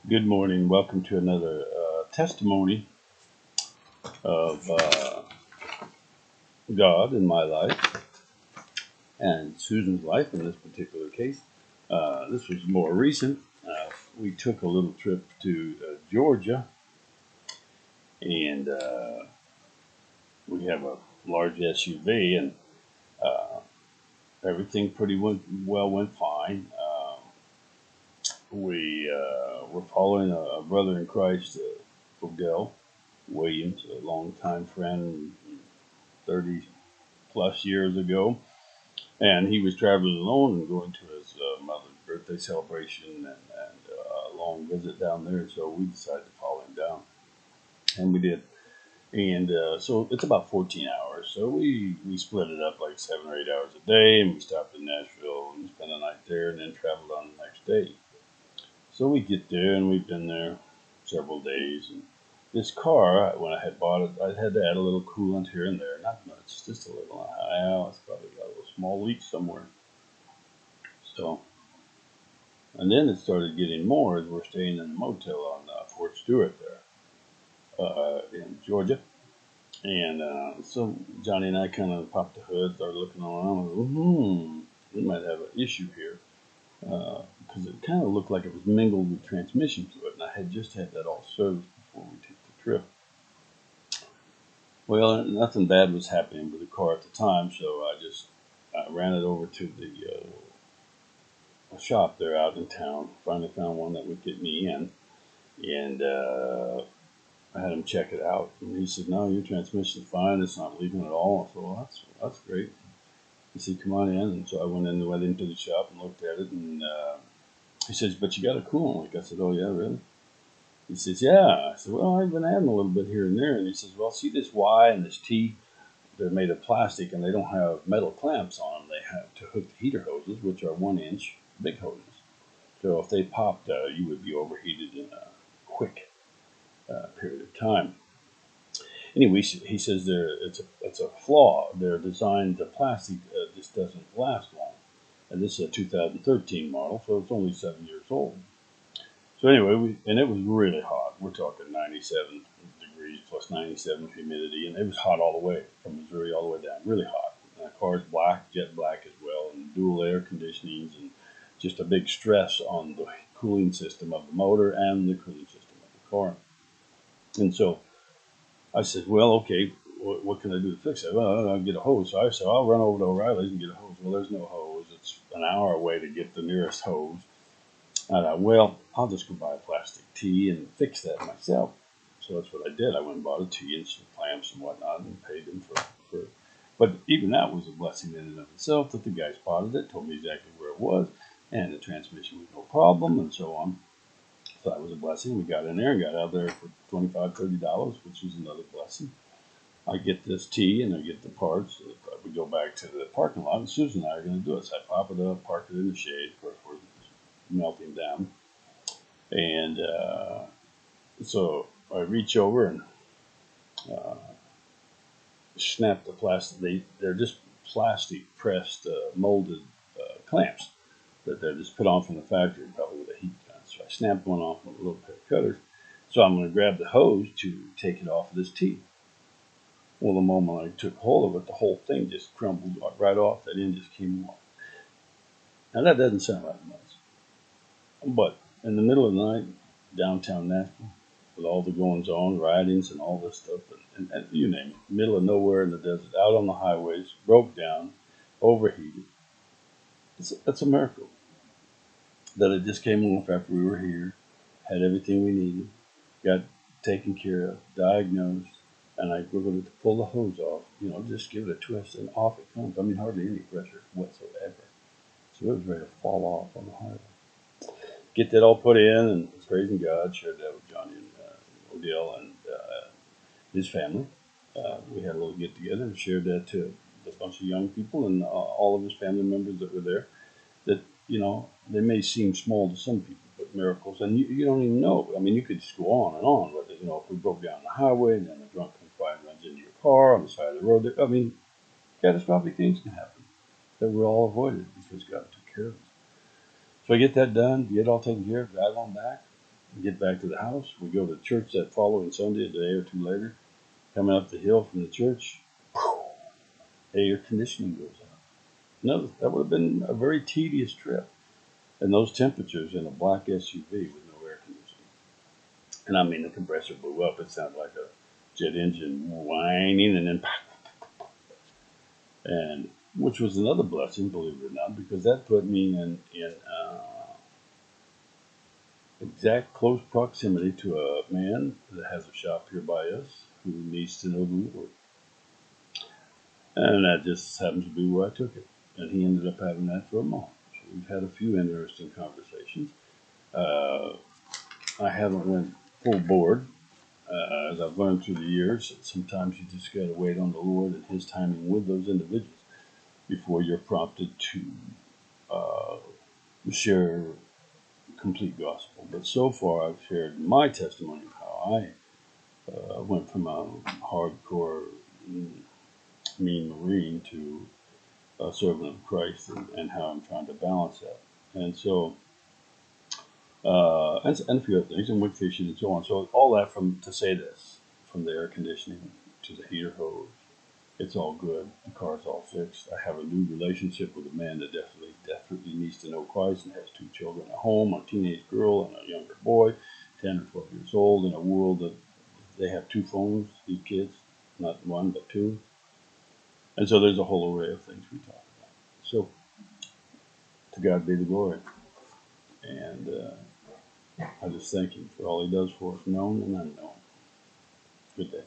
Good morning. Welcome to another testimony of God in my life and Susan's life in this particular case. This was more recent. We took a little trip to Georgia, and we have a large SUV, and uh, everything pretty went fine. We were following a brother in Christ, Odell Williams, a longtime friend, 30 plus years ago, and he was traveling alone and going to his mother's birthday celebration and a long visit down there. So we decided to follow him down, and we did. And so it's about 14 hours. So we split it up like 7 or 8 hours a day, and we stopped in Nashville and spent the night there, and then traveled on the next day. So we get there, and we've been there several days. And this car, when I had bought it, I had to add a little coolant here and there. Not much, just a little. It's probably got a little small leak somewhere. So, and then it started getting more as we're staying in a motel on Fort Stewart there in Georgia. And so Johnny and I kind of popped the hood, started looking around, and we might have an issue here. Because it kind of looked like it was mingled with transmission fluid, and I had just had that all serviced before we took the trip. Well, nothing bad was happening with the car at the time, so I ran it over to the shop there out in town. Finally found one that would get me in, and I had him check it out. And he said, "No, your transmission's fine. It's not leaking at all." I thought, "Well, that's great." He said, "Come on in." And so I went into the shop and looked at it, and he says, "But you got a coolant leak." I said, "Oh yeah, really?" He says, "Yeah." I said, "Well, I've been adding a little bit here and there." And he says, "Well, see this Y and this T? They're made of plastic and they don't have metal clamps on them. They have to hook the heater hoses, which are 1 inch big hoses. So if they popped, you would be overheated in a quick period of time." Anyway, he says it's a flaw. They're designed, the plastic just doesn't last long. And this is a 2013 model, so it's only 7 years old. So anyway, and it was really hot. We're talking 97 degrees plus 97 humidity, and it was hot all the way from Missouri all the way down. Really hot. And the car's black, jet black as well, and dual air conditionings, and just a big stress on the cooling system of the motor and the cooling system of the car. And so I said, "Well, okay, what can I do to fix it?" "Well, I'll get a hose." So I said, "I'll run over to O'Reilly's and get a hose." Well, there's no hose. It's an hour away to get the nearest hose. I thought, well, I'll just go buy a plastic tee and fix that myself. So that's what I did. I went and bought a tee and some clamps and whatnot and paid them for. But even that was a blessing in and of itself that the guy spotted it, told me exactly where it was, and the transmission was no problem, and so on. So that was a blessing. We got in there and got out there for $25, $30, which was another blessing. I get this tee and I get the parts. We go back to the parking lot, and Susan and I are going to do it. So I pop it up, park it in the shade. Of course, we're melting down. And so I reach over and uh, snap the plastic. They're just plastic pressed, molded clamps that they're just put on from the factory, probably with a heat gun. So I snapped one off with a little pair of cutters. So I'm going to grab the hose to take it off of this tee. Well, the moment I took hold of it, the whole thing just crumbled right off. That end just came off. Now that doesn't sound like much, but in the middle of the night, downtown Nashville, with all the goings on, ridings and all this stuff, and you name it, middle of nowhere in the desert, out on the highways, broke down, overheated. It's a miracle that it just came off after we were here, had everything we needed, got taken care of, diagnosed, and we're going to pull the hose off, just give it a twist, and off it comes. I mean, hardly any pressure whatsoever. So it was ready to fall off on the highway. Get that all put in, and praising God, shared that with Johnny and Odell and his family. We had a little get together and shared that to a bunch of young people and all of his family members that were there. That they may seem small to some people, but miracles, and you don't even know. I mean, you could just go on and on. But if we broke down the highway and then a drunk comes by and runs into your car on the side of the road, I mean, catastrophic things can happen that we're all avoided because God took care of us. So I get that done, get it all taken care of, drive on back. get back to the house. We go to church that following Sunday, a day or two later. Coming up the hill from the church, air conditioning goes out. No, that would have been a very tedious trip. And those temperatures in a black SUV with no air conditioning. And I mean, the compressor blew up. It sounded like a jet engine whining, and then, and which was another blessing, believe it or not, because that put me in exact close proximity to a man that has a shop here by us who needs to know the Lord. And that just happens to be where I took it. And he ended up having that for a month. So we've had a few interesting conversations. Uh, I haven't went full board, as I've learned through the years. Sometimes you just got to wait on the Lord and His timing with those individuals before you're prompted to uh, share complete gospel. But so far, I've shared my testimony of how I went from a hardcore mean Marine to a servant of Christ, and how I'm trying to balance that. And so, and a few other things, and wood fishing and so on. So all that from to say this, from the air conditioning to the heater hose, it's all good. The car's all fixed. I have a new relationship with a man that definitely needs to know Christ, and has two children at home, a teenage girl and a younger boy, 10 or 12 years old, in a world that they have two phones, these kids, not one, but two. And so there's a whole array of things we talk about. So to God be the glory. And I just thank Him for all He does for us, known and unknown. Good day.